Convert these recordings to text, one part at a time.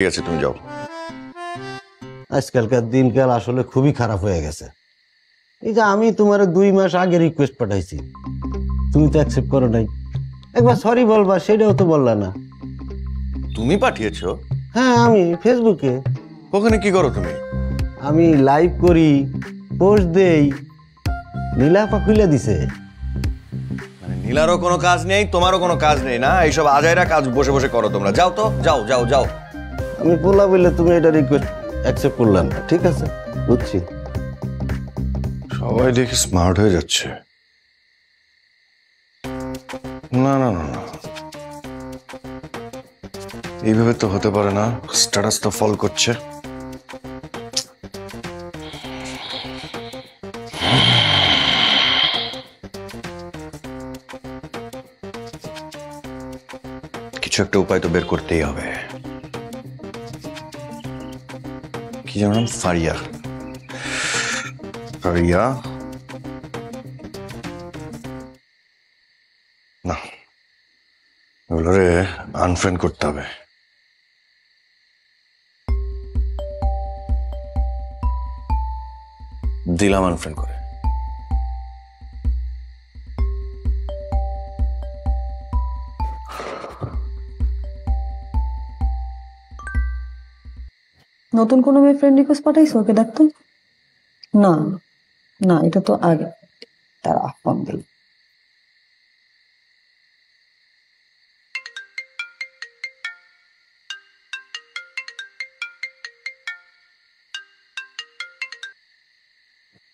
ঠিক আছে, তুমি যাও। আজকালকার দিনকাল আসলে খুবই খারাপ হয়ে গেছে। এই যে আমি তোমার 2 মাস আগে রিকোয়েস্ট পাঠাইছি, তুমি তো অ্যাকসেপ্ট করো নাই। একবার সরি বলবা, সেটাও তো বললা না। তুমি পাঠিয়েছো? হ্যাঁ, আমি ফেসবুকে। ওখানে কি করো তুমি? আমি লাইভ করি, পোস্ট দেই। নীলাপা খুলে দিছে। মানে নীলারও কোনো কাজ নেই, তোমারও কোনো কাজ নেই না? এইসব আজাইরা কাজ বসে বসে করো তোমরা। যাও তো, যাও যাও যাও। আমি বলা বললে তুমি এটা রিকোয়েস্ট অ্যাকসেপ্ট করলাম না। ঠিক আছে, বুঝছি। সবাই দেখে স্মার্ট হয়ে যাচ্ছে। না না না না, এইভাবে তো হতে পারে না। স্ট্যাটাস তো ফল করছে। কিছু একটা উপায় তো বের করতেই হবে। কি যেন নাম? ফারিয়া। ফারিয়া না, ওগুলোরে আনফ্রেন্ড করতে হবে। দিলাম আনফ্রেন্ড করে। নতুন কোনো মেয়ে ফ্রেন্ড রিকোয়েস্ট পাঠাইছো? ওকে দেখতো না। না, এটা তো আগে তার আহ্বান দিল।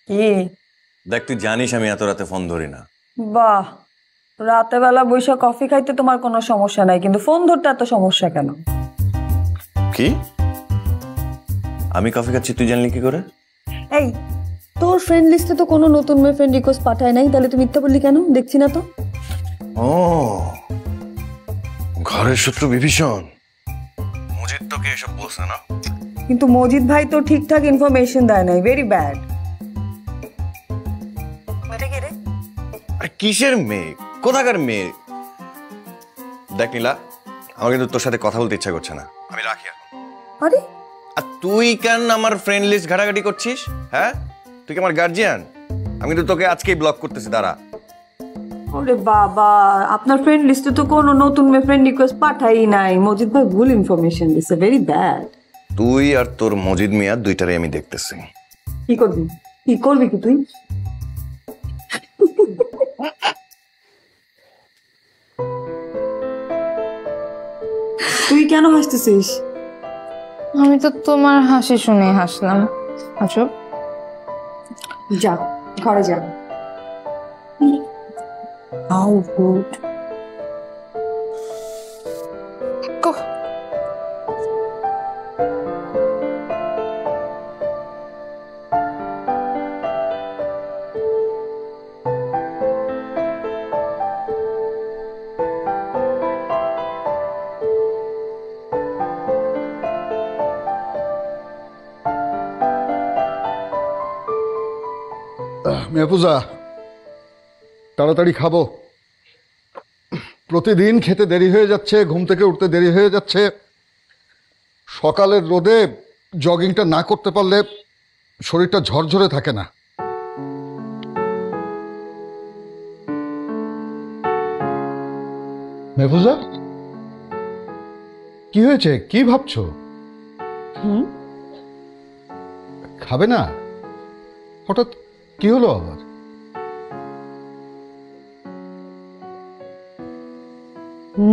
কি দেখ, তুই জানিস আমি এত রাতে ফোন ধরি না। বাহ, রাতে বেলা বৈশা কফি খাইতে তোমার কোনো সমস্যা নাই, কিন্তু ফোন ধরতে এত সমস্যা কেন? কি? আমি কফি খাচ্ছি তুই জানলি কি করে? এই, তোর ফ্রেন্ড লিস্টে তো কোনো নতুন মেয়ে ফ্রেন্ড রিকোয়েস্ট পাঠায় নাই, তাহলে তুমি মিথ্যা বললি কেন? দেখছি না তো। ও, ঘরের শত্রু বিভীষণ। মজিদ তোকে এসব বলছে না? কিন্তু মজিদ ভাই তো ঠিকঠাক ইনফরমেশন দেয় নাই। Very bad. আরে কিসের মেয়ে, কোথাকার মেয়ে? দেখ নীলা, আমার কিন্তু তোর সাথে কথা বলতে ইচ্ছা করছে না। আমি রাখি এখন। আরে আর তুই কেন আমার ফ্রেন্ড লিস্ট ঘাটাঘাটি করছিস? হ্যাঁ, তুই কি আমার গার্জিয়ান? আমি কিন্তু তোকে আজকেই ব্লক করতেছি, দাঁড়া। ওরে বাবা, আপনার ফ্রেন্ড লিস্টে তো কোনো নতুন মেয়ে ফ্রেন্ড রিকোয়েস্ট পাঠাই নাই। মজিদ ভাই ভুল ইনফরমেশন দিছে। Very bad. তুই আর তোর মজিদ মিয়া দুইটারে আমি দেখতেছি। কি করবি? কি করবি কি তুই? তুই কেন হাসতেছিস? আমি তো তোমার হাসি শুনে হাসলাম। আচ্ছা, যা ঘরে যা। How good. মেহফুজা, তাড়াতাড়ি খাবো। প্রতিদিন খেতে দেরি হয়ে যাচ্ছে, ঘুম থেকে উঠতে দেরি হয়ে যাচ্ছে। সকালের রোদে জগিংটা না করতে পারলে শরীরটা ঝরঝরে থাকে না। মেহফুজা, কি হয়েছে? কি ভাবছো? খাবে না? হঠাৎ কি হলো আবার?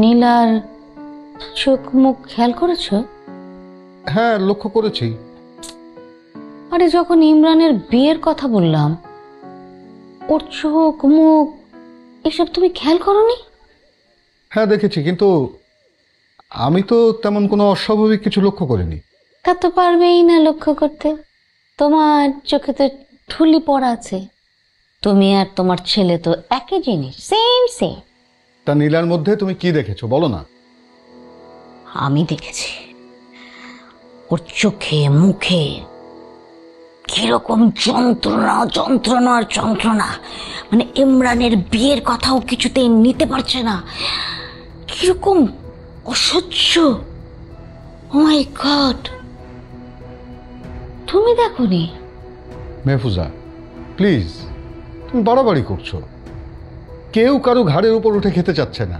নীলার চোখ মুখ খেয়াল করেছো? হ্যাঁ, লক্ষ্য করেছি। আরে যখন ইমরানের বিয়ের কথা বললাম, ওর চোখ মুখ এসব তুমি খেয়াল করোনি? হ্যাঁ দেখেছি, কিন্তু আমি তো তেমন কোনো অস্বাভাবিক কিছু লক্ষ্য করিনি। তা তো পারবেই না লক্ষ্য করতে, তোমার চোখে তো ঠুলি পড়া আছে। তুমি আর তোমার ছেলে তো একই জিনিস, সেম সেম। তা নীলার মধ্যে তুমি কি দেখেছো বলো না? আমি দেখেছি ওর চোখে মুখে কিরকম যন্ত্রণা যন্ত্রণা আর যন্ত্রণা। মানে ইমরানের বিয়ের কথাও কিছুতেই নিতে পারছে না, কিরকম অসহ্য ও মাই গড, তুমি দেখোনি? মেহফুজা প্লিজ, তুমি বাড়াবাড়ি করছো। কেউ কারো ঘাড়ের উপর উঠে খেতে চাচ্ছে না।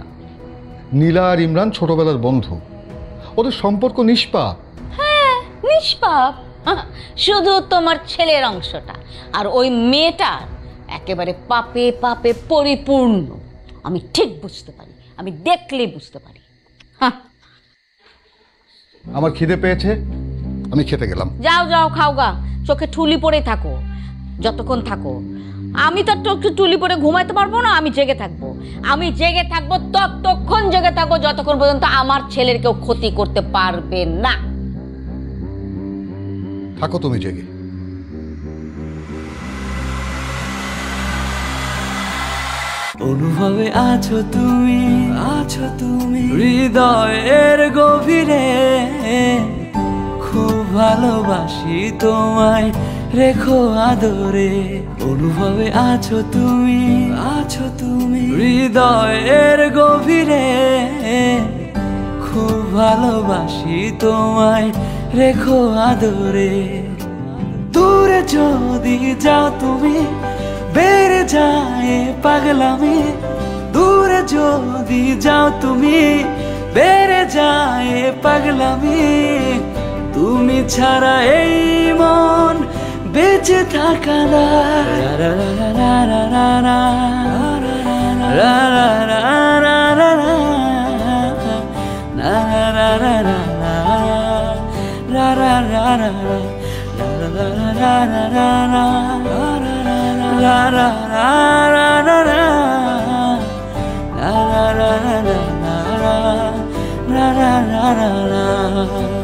নীলা আর ইমরান ছোটবেলার বন্ধু, ওদের সম্পর্ক নিষ্পাপ। হ্যাঁ নিষ্পাপ, শুধু তোমার ছেলের অংশটা আর ওই মেয়েটার একেবারে পাপে পাপে পরিপূর্ণ। আমি ঠিক বুঝতে পারি, আমি দেখলেই বুঝতে পারি। আমার খিদে পেয়েছে, আমি খেতে গেলাম। যাও যাও খাও গা, চোখে ঠুলি পরে থাকো যতক্ষণ থাকো। আমি তো চোখে ঠুলি পরে ঘুমাইতে পারবো না, আমি জেগে থাকবো। আমি জেগে থাকবো ততক্ষণ জেগে থাকবো যতক্ষণ পর্যন্ত আমার ছেলের কেউ ক্ষতি করতে পারবে না। থাকো তুমি জেগে। অনুভবে আছো তুমি হৃদয়ের গভীরে, খুব ভালোবাসি তোমায়, রেখো আদরে। অনুভবে আছো তুমি হৃদয়ের গভীরে, খুব ভালোবাসি তোমায়, রেখো আদরে। দূরে যদি যাও তুমি, বেড়ে যায় পাগলামি। দূরে যদি যাও তুমি, বেড়ে যায় পাগলামি। তুমি ছাড়া এই মন বেঁচে থাকা না। La